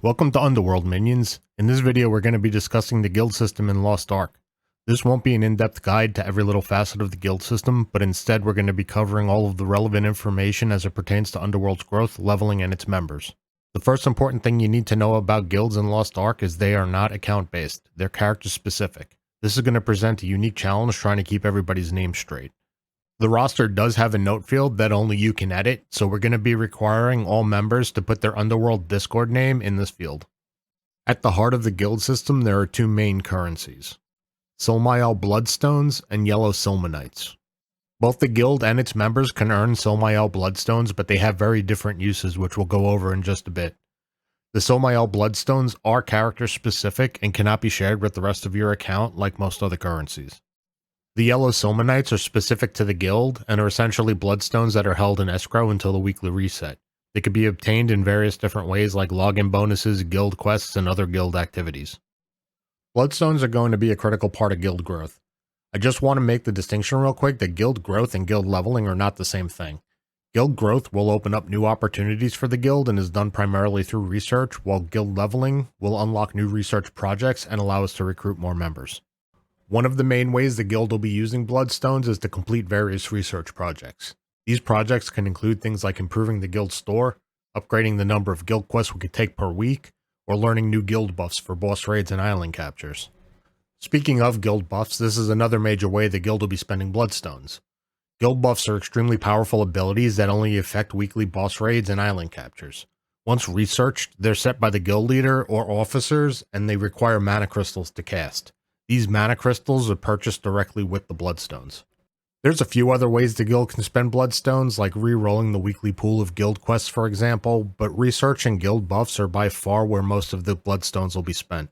Welcome to Underworld, minions. In this video we're going to be discussing the guild system in Lost Ark. This won't be an in-depth guide to every little facet of the guild system, but instead we're going to be covering all of the relevant information as it pertains to Underworld's growth, leveling, and its members. The first important thing you need to know about guilds in Lost Ark is they are not account-based, they're character-specific. This is going to present a unique challenge trying to keep everybody's name straight. The roster does have a note field that only you can edit, so we're going to be requiring all members to put their Underworld Discord name in this field. At the heart of the guild system, there are two main currencies: Solmael Bloodstones and Yellow Silmanites. Both the guild and its members can earn Solmael Bloodstones, but they have very different uses, which we'll go over in just a bit. The Solmael Bloodstones are character specific and cannot be shared with the rest of your account like most other currencies. The Yellow Silmanites are specific to the guild and are essentially bloodstones that are held in escrow until the weekly reset. They can be obtained in various different ways like login bonuses, guild quests, and other guild activities. Bloodstones are going to be a critical part of guild growth. I just want to make the distinction real quick that guild growth and guild leveling are not the same thing. Guild growth will open up new opportunities for the guild and is done primarily through research, while guild leveling will unlock new research projects and allow us to recruit more members. One of the main ways the guild will be using bloodstones is to complete various research projects. These projects can include things like improving the guild store, upgrading the number of guild quests we could take per week, or learning new guild buffs for boss raids and island captures. Speaking of guild buffs, this is another major way the guild will be spending bloodstones. Guild buffs are extremely powerful abilities that only affect weekly boss raids and island captures. Once researched, they're set by the guild leader or officers, and they require mana crystals to cast. These mana crystals are purchased directly with the bloodstones. There's a few other ways the guild can spend bloodstones, like re-rolling the weekly pool of guild quests for example, but research and guild buffs are by far where most of the bloodstones will be spent.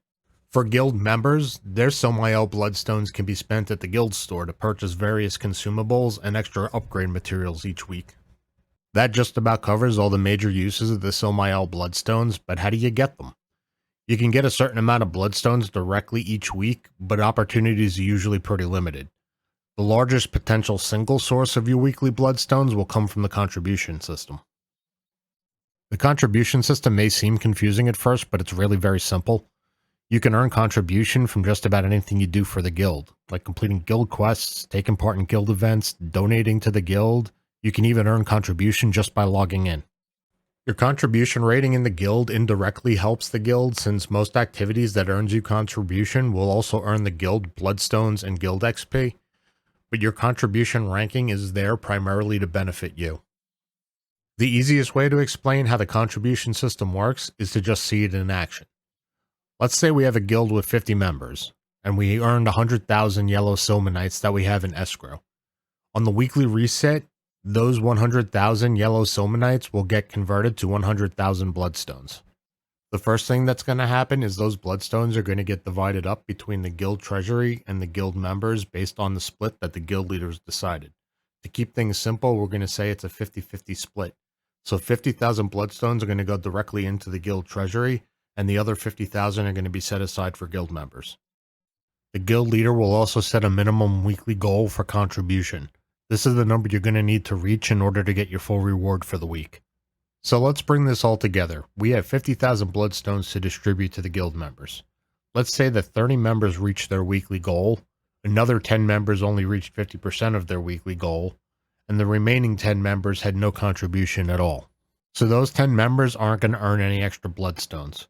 For guild members, their Solmael bloodstones can be spent at the guild store to purchase various consumables and extra upgrade materials each week. That just about covers all the major uses of the Solmael bloodstones, but how do you get them? You can get a certain amount of bloodstones directly each week, but opportunities are usually pretty limited. The largest potential single source of your weekly bloodstones will come from the contribution system. The contribution system may seem confusing at first, but it's really very simple. You can earn contribution from just about anything you do for the guild, like completing guild quests, taking part in guild events, donating to the guild. You can even earn contribution just by logging in. Your contribution rating in the guild indirectly helps the guild, since most activities that earns you contribution will also earn the guild bloodstones and guild XP, but your contribution ranking is there primarily to benefit you. The easiest way to explain how the contribution system works is to just see it in action. Let's say we have a guild with 50 members, and we earned 100,000 Yellow Silmanites that we have in escrow. On the weekly reset, those 100,000 Yellow Silmanites will get converted to 100,000 bloodstones. The first thing that's going to happen is those bloodstones are going to get divided up between the guild treasury and the guild members based on the split that the guild leaders decided. To keep things simple, we're going to say it's a 50-50 split. So 50,000 bloodstones are going to go directly into the guild treasury, and the other 50,000 are going to be set aside for guild members. The guild leader will also set a minimum weekly goal for contribution. This is the number you're going to need to reach in order to get your full reward for the week. So let's bring this all together. We have 50,000 bloodstones to distribute to the guild members. Let's say that 30 members reach their weekly goal, another 10 members only reached 50% of their weekly goal, and the remaining 10 members had no contribution at all. So those 10 members aren't going to earn any extra bloodstones.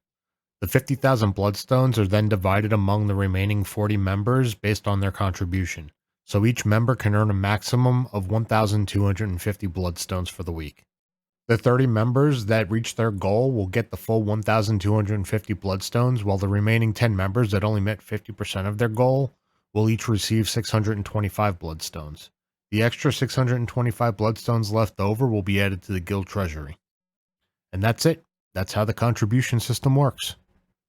The 50,000 bloodstones are then divided among the remaining 40 members based on their contribution. So each member can earn a maximum of 1,250 bloodstones for the week. The 30 members that reach their goal will get the full 1,250 bloodstones, while the remaining 10 members that only met 50% of their goal will each receive 625 bloodstones. The extra 625 bloodstones left over will be added to the guild treasury. And that's it. That's how the contribution system works.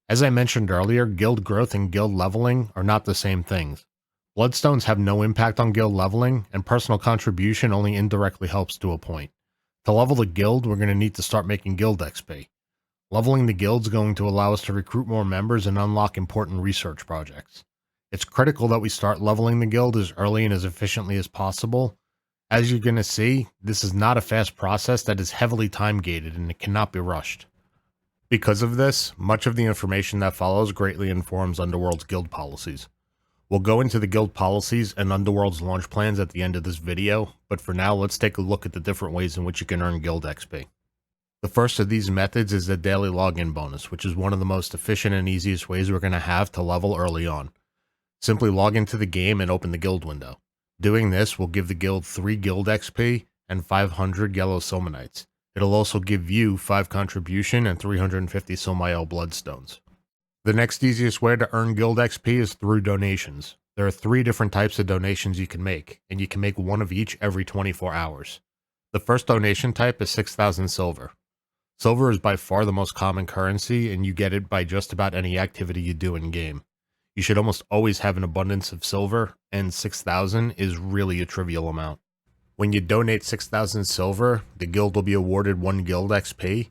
As I mentioned earlier, guild growth and guild leveling are not the same things. Bloodstones have no impact on guild leveling, and personal contribution only indirectly helps to a point. To level the guild, we're going to need to start making guild XP. Leveling the guild is going to allow us to recruit more members and unlock important research projects. It's critical that we start leveling the guild as early and as efficiently as possible. As you're going to see, this is not a fast process that is heavily time-gated and it cannot be rushed. Because of this, much of the information that follows greatly informs Underworld's guild policies. We'll go into the guild policies and Underworld's launch plans at the end of this video, but for now let's take a look at the different ways in which you can earn guild XP. The first of these methods is the daily login bonus, which is one of the most efficient and easiest ways we're going to have to level early on. Simply log into the game and open the guild window. Doing this will give the guild 3 guild XP and 500 yellow silmanites. It'll also give you 5 contribution and 350 Silmail bloodstones. The next easiest way to earn guild XP is through donations. There are 3 different types of donations you can make, and you can make one of each every 24 hours. The first donation type is 6,000 silver. Silver is by far the most common currency, and you get it by just about any activity you do in-game. You should almost always have an abundance of silver, and 6,000 is really a trivial amount. When you donate 6,000 silver, the guild will be awarded 1 guild XP,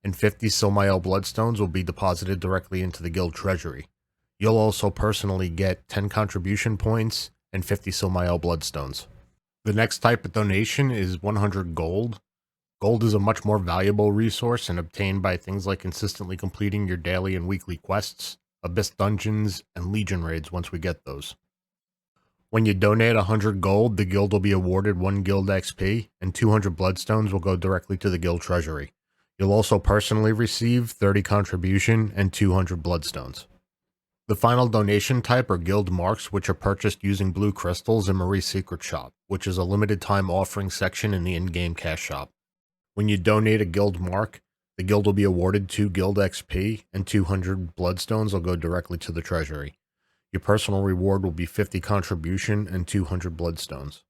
and 50 Silmail bloodstones will be deposited directly into the guild treasury. You'll also personally get 10 contribution points and 50 Silmail bloodstones. The next type of donation is 100 gold. Gold is a much more valuable resource and obtained by things like consistently completing your daily and weekly quests, abyss dungeons, and legion raids once we get those. When you donate 100 gold, the guild will be awarded 1 guild XP, and 200 bloodstones will go directly to the guild treasury. You'll also personally receive 30 contribution and 200 bloodstones. The final donation type are guild marks, which are purchased using blue crystals in Marie's Secret Shop, which is a limited time offering section in the in-game cash shop. When you donate a guild mark, the guild will be awarded 2 guild XP, and 200 bloodstones will go directly to the treasury. Your personal reward will be 50 contribution and 200 bloodstones.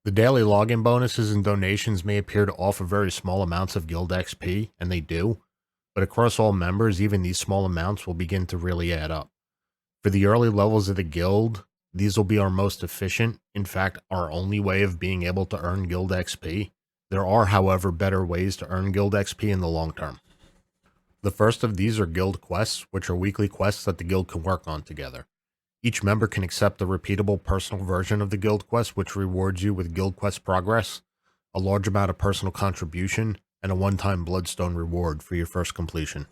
The daily login bonuses and donations may appear to offer very small amounts of guild XP, and they do, but across all members, even these small amounts will begin to really add up. For the early levels of the guild, these will be our most efficient, in fact, our only way of being able to earn guild XP. There are, however, better ways to earn guild XP in the long term. The first of these are guild quests, which are weekly quests that the guild can work on together. Each member can accept a repeatable personal version of the guild quest, which rewards you with guild quest progress, a large amount of personal contribution, and a one-time bloodstone reward for your first completion.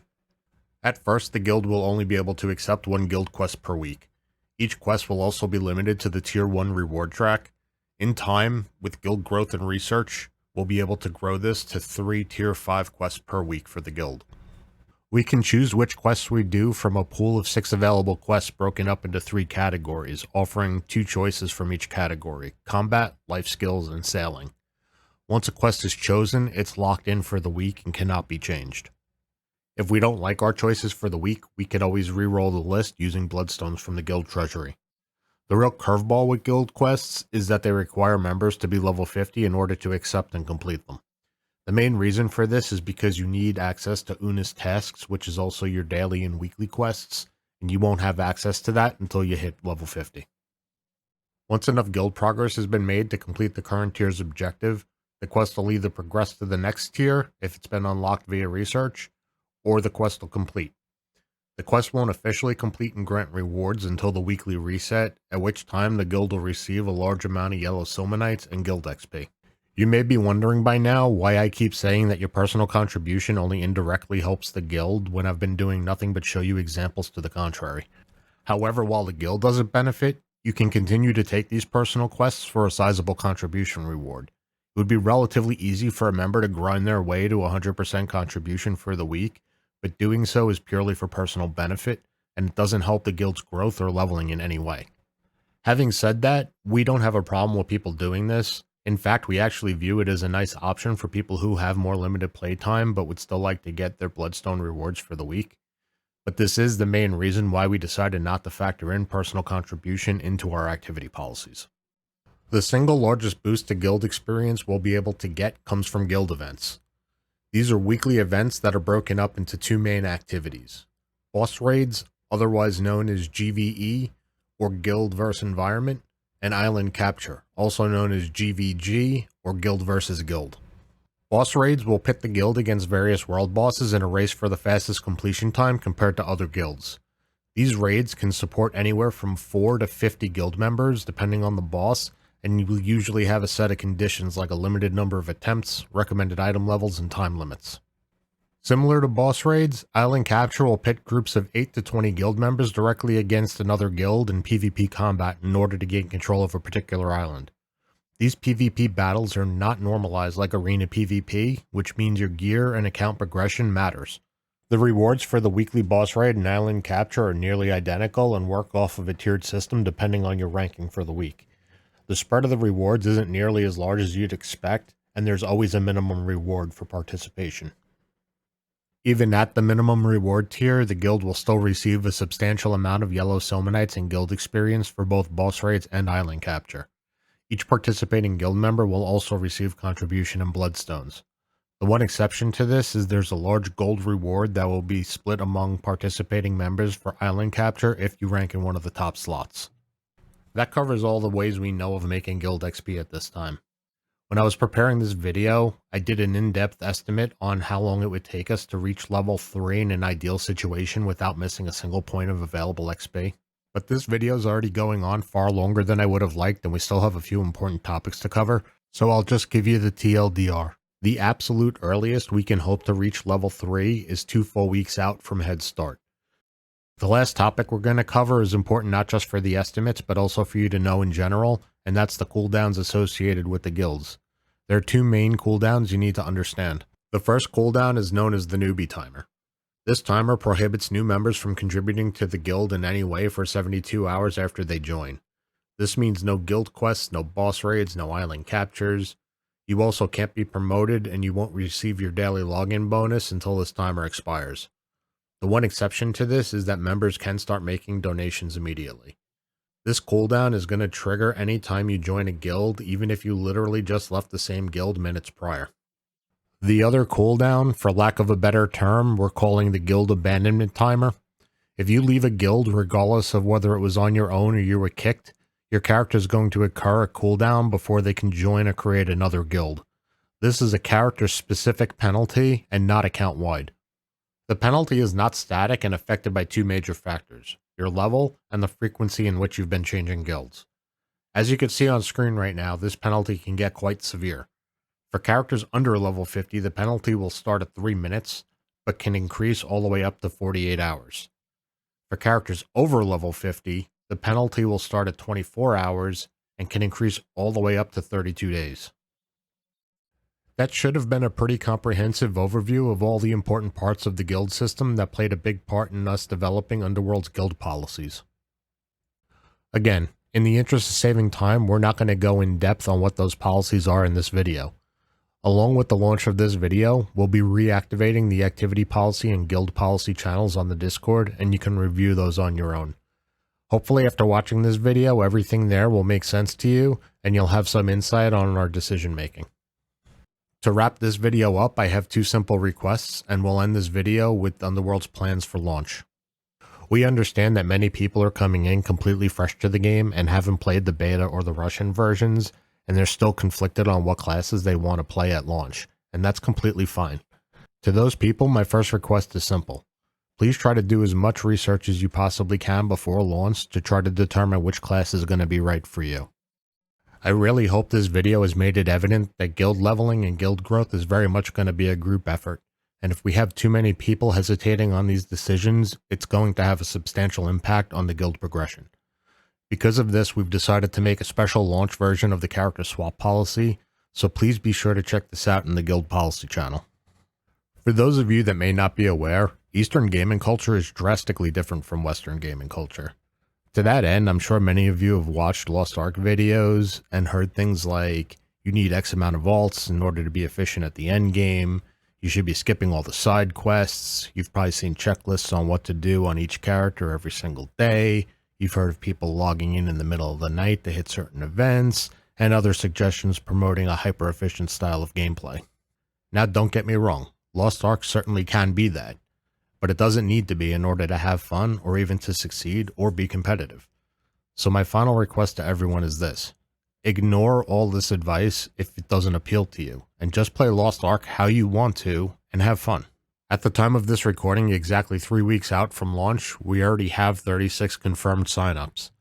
At first, the guild will only be able to accept 1 guild quest per week. Each quest will also be limited to the Tier 1 reward track. In time, with guild growth and research, we'll be able to grow this to 3 Tier 5 quests per week for the guild. We can choose which quests we do from a pool of 6 available quests broken up into 3 categories, offering 2 choices from each category: combat, life skills, and sailing. Once a quest is chosen, it's locked in for the week and cannot be changed. If we don't like our choices for the week, we can always re-roll the list using bloodstones from the guild treasury. The real curveball with guild quests is that they require members to be level 50 in order to accept and complete them. The main reason for this is because you need access to Una's tasks, which is also your daily and weekly quests, and you won't have access to that until you hit level 50. Once enough guild progress has been made to complete the current tier's objective, the quest will either progress to the next tier if it's been unlocked via research, or the quest will complete. The quest won't officially complete and grant rewards until the weekly reset, at which time the guild will receive a large amount of yellow silmanites and guild XP. You may be wondering by now why I keep saying that your personal contribution only indirectly helps the guild when I've been doing nothing but show you examples to the contrary. However, while the guild doesn't benefit, you can continue to take these personal quests for a sizable contribution reward. It would be relatively easy for a member to grind their way to 100% contribution for the week, but doing so is purely for personal benefit, and it doesn't help the guild's growth or leveling in any way. Having said that, we don't have a problem with people doing this. In fact, we actually view it as a nice option for people who have more limited playtime but would still like to get their bloodstone rewards for the week. But this is the main reason why we decided not to factor in personal contribution into our activity policies. The single largest boost to guild experience we'll be able to get comes from guild events. These are weekly events that are broken up into 2 main activities: boss raids, otherwise known as GVE, or Guild vs. Environment, and Island Capture, also known as GVG, or Guild vs. Guild. Boss raids will pit the guild against various world bosses in a race for the fastest completion time compared to other guilds. These raids can support anywhere from 4 to 50 guild members, depending on the boss, and you will usually have a set of conditions like a limited number of attempts, recommended item levels, and time limits. Similar to boss raids, island capture will pit groups of 8 to 20 guild members directly against another guild in PvP combat in order to gain control of a particular island. These PvP battles are not normalized like arena PvP, which means your gear and account progression matters. The rewards for the weekly boss raid and island capture are nearly identical and work off of a tiered system depending on your ranking for the week. The spread of the rewards isn't nearly as large as you'd expect, and there's always a minimum reward for participation. Even at the minimum reward tier, the guild will still receive a substantial amount of yellow silmanites and guild experience for both boss raids and island capture. Each participating guild member will also receive contribution in bloodstones. The one exception to this is there's a large gold reward that will be split among participating members for island capture if you rank in one of the top slots. That covers all the ways we know of making guild XP at this time. When I was preparing this video, I did an in-depth estimate on how long it would take us to reach level 3 in an ideal situation without missing a single point of available XP. But this video is already going on far longer than I would have liked, and we still have a few important topics to cover, so I'll just give you the TLDR. The absolute earliest we can hope to reach level 3 is 2 full weeks out from head start. The last topic we're going to cover is important not just for the estimates, but also for you to know in general, and that's the cooldowns associated with the guilds. There are 2 main cooldowns you need to understand. The first cooldown is known as the newbie timer. This timer prohibits new members from contributing to the guild in any way for 72 hours after they join. This means no guild quests, no boss raids, no island captures. You also can't be promoted, and you won't receive your daily login bonus until this timer expires. The one exception to this is that members can start making donations immediately. This cooldown is going to trigger anytime you join a guild, even if you literally just left the same guild minutes prior. The other cooldown, for lack of a better term, we're calling the guild abandonment timer. If you leave a guild, regardless of whether it was on your own or you were kicked, your character is going to incur a cooldown before they can join or create another guild. This is a character-specific penalty and not account-wide. The penalty is not static and affected by 2 major factors: your level and the frequency in which you've been changing guilds. As you can see on screen right now, this penalty can get quite severe. For characters under level 50, the penalty will start at 3 minutes, but can increase all the way up to 48 hours. For characters over level 50, the penalty will start at 24 hours and can increase all the way up to 32 days. That should have been a pretty comprehensive overview of all the important parts of the guild system that played a big part in us developing Underworld's guild policies. Again, in the interest of saving time, we're not going to go in depth on what those policies are in this video. Along with the launch of this video, we'll be reactivating the activity policy and guild policy channels on the Discord, and you can review those on your own. Hopefully after watching this video, everything there will make sense to you, and you'll have some insight on our decision making. To wrap this video up, I have 2 simple requests, and we'll end this video with Underworld's plans for launch. We understand that many people are coming in completely fresh to the game and haven't played the beta or the Russian versions, and they're still conflicted on what classes they want to play at launch, and that's completely fine. To those people, my first request is simple. Please try to do as much research as you possibly can before launch to try to determine which class is going to be right for you. I really hope this video has made it evident that guild leveling and guild growth is very much going to be a group effort, and if we have too many people hesitating on these decisions, it's going to have a substantial impact on the guild progression. Because of this, we've decided to make a special launch version of the character swap policy, so please be sure to check this out in the guild policy channel. For those of you that may not be aware, Eastern gaming culture is drastically different from Western gaming culture. To that end, I'm sure many of you have watched Lost Ark videos and heard things like, you need X amount of vaults in order to be efficient at the end game, you should be skipping all the side quests, you've probably seen checklists on what to do on each character every single day, you've heard of people logging in the middle of the night to hit certain events, and other suggestions promoting a hyper-efficient style of gameplay. Now don't get me wrong, Lost Ark certainly can be that, but it doesn't need to be in order to have fun or even to succeed or be competitive. So my final request to everyone is this. Ignore all this advice if it doesn't appeal to you, and just play Lost Ark how you want to and have fun. At the time of this recording, exactly 3 weeks out from launch, we already have 36 confirmed signups.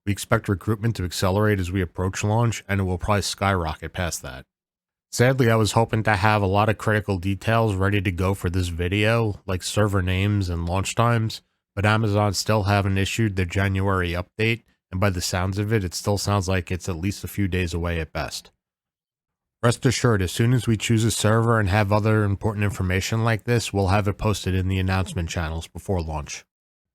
We expect recruitment to accelerate as we approach launch, and it will probably skyrocket past that. Sadly, I was hoping to have a lot of critical details ready to go for this video, like server names and launch times, but Amazon still haven't issued their January update, and by the sounds of it, it still sounds like it's at least a few days away at best. Rest assured, as soon as we choose a server and have other important information like this, we'll have it posted in the announcement channels before launch.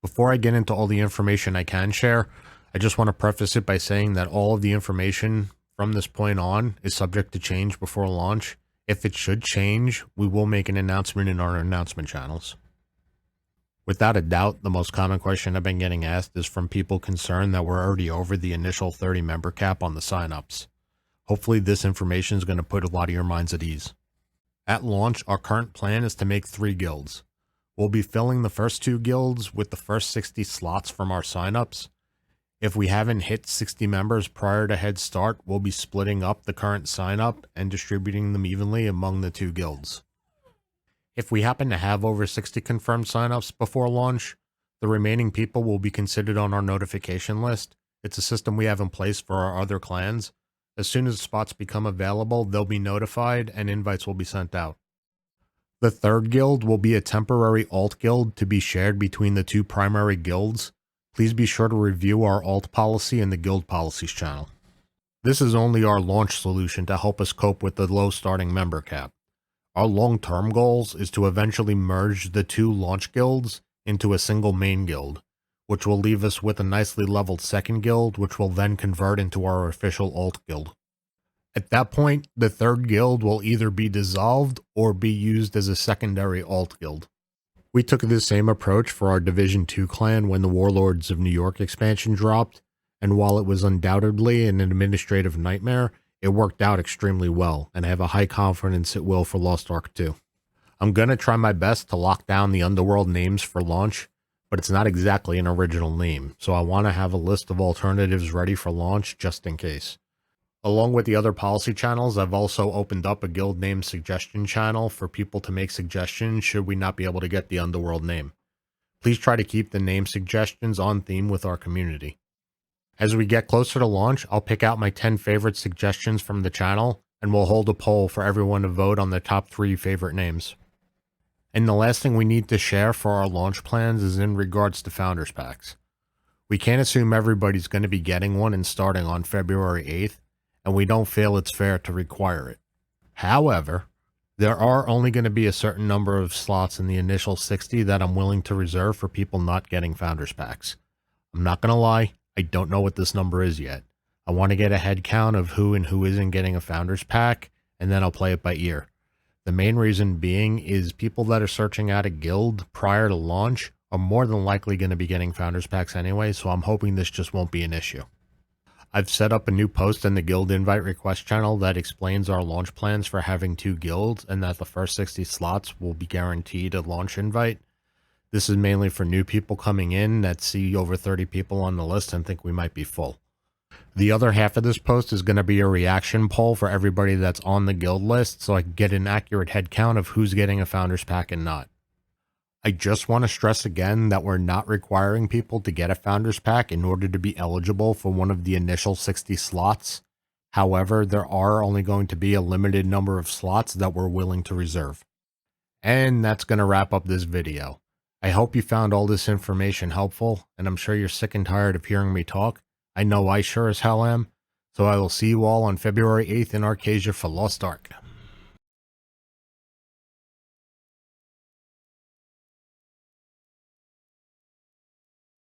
Before I get into all the information I can share, I just want to preface it by saying that all of the information from this point on is subject to change before launch. If it should change, we will make an announcement in our announcement channels. Without a doubt, the most common question I've been getting asked is from people concerned that we're already over the initial 30 member cap on the signups. Hopefully this information is going to put a lot of your minds at ease. At launch, our current plan is to make 3 guilds. We'll be filling the first 2 guilds with the first 60 slots from our signups. If we haven't hit 60 members prior to head start, we'll be splitting up the current sign up and distributing them evenly among the 2 guilds. If we happen to have over 60 confirmed signups before launch, the remaining people will be considered on our notification list. It's a system we have in place for our other clans. As soon as spots become available, they'll be notified and invites will be sent out. The 3rd guild will be a temporary alt guild to be shared between the 2 primary guilds. Please be sure to review our alt policy in the guild policies channel. This is only our launch solution to help us cope with the low starting member cap. Our long-term goals is to eventually merge the 2 launch guilds into a single main guild, which will leave us with a nicely leveled 2nd guild, which will then convert into our official alt guild. At that point, the 3rd guild will either be dissolved or be used as a secondary alt guild. We took the same approach for our Division 2 clan when the Warlords of New York expansion dropped, and while it was undoubtedly an administrative nightmare, it worked out extremely well, and I have a high confidence it will for Lost Ark 2. I'm gonna try my best to lock down the Underworld names for launch, but it's not exactly an original name, so I want to have a list of alternatives ready for launch just in case. Along with the other policy channels, I've also opened up a guild name suggestion channel for people to make suggestions should we not be able to get the Underworld name. Please try to keep the name suggestions on theme with our community. As we get closer to launch, I'll pick out my 10 favorite suggestions from the channel, and we'll hold a poll for everyone to vote on their top 3 favorite names. And the last thing we need to share for our launch plans is in regards to Founders Packs. We can't assume everybody's going to be getting one and starting on February 8th, and we don't feel it's fair to require it. However, there are only going to be a certain number of slots in the initial 60 that I'm willing to reserve for people not getting Founders Packs. I'm not going to lie, I don't know what this number is yet. I want to get a head count of who and who isn't getting a Founders Pack, and then I'll play it by ear. The main reason being is people that are searching out a guild prior to launch are more than likely going to be getting Founders Packs anyway, so I'm hoping this just won't be an issue. I've set up a new post in the guild invite request channel that explains our launch plans for having 2 guilds and that the first 60 slots will be guaranteed a launch invite. This is mainly for new people coming in that see over 30 people on the list and think we might be full. The other half of this post is going to be a reaction poll for everybody that's on the guild list so I can get an accurate head count of who's getting a Founders Pack and not. I just want to stress again that we're not requiring people to get a Founders Pack in order to be eligible for one of the initial 60 slots. However, there are only going to be a limited number of slots that we're willing to reserve. And that's going to wrap up this video. I hope you found all this information helpful, and I'm sure you're sick and tired of hearing me talk. I know I sure as hell am. So I will see you all on February 8th in Arkesia for Lost Ark.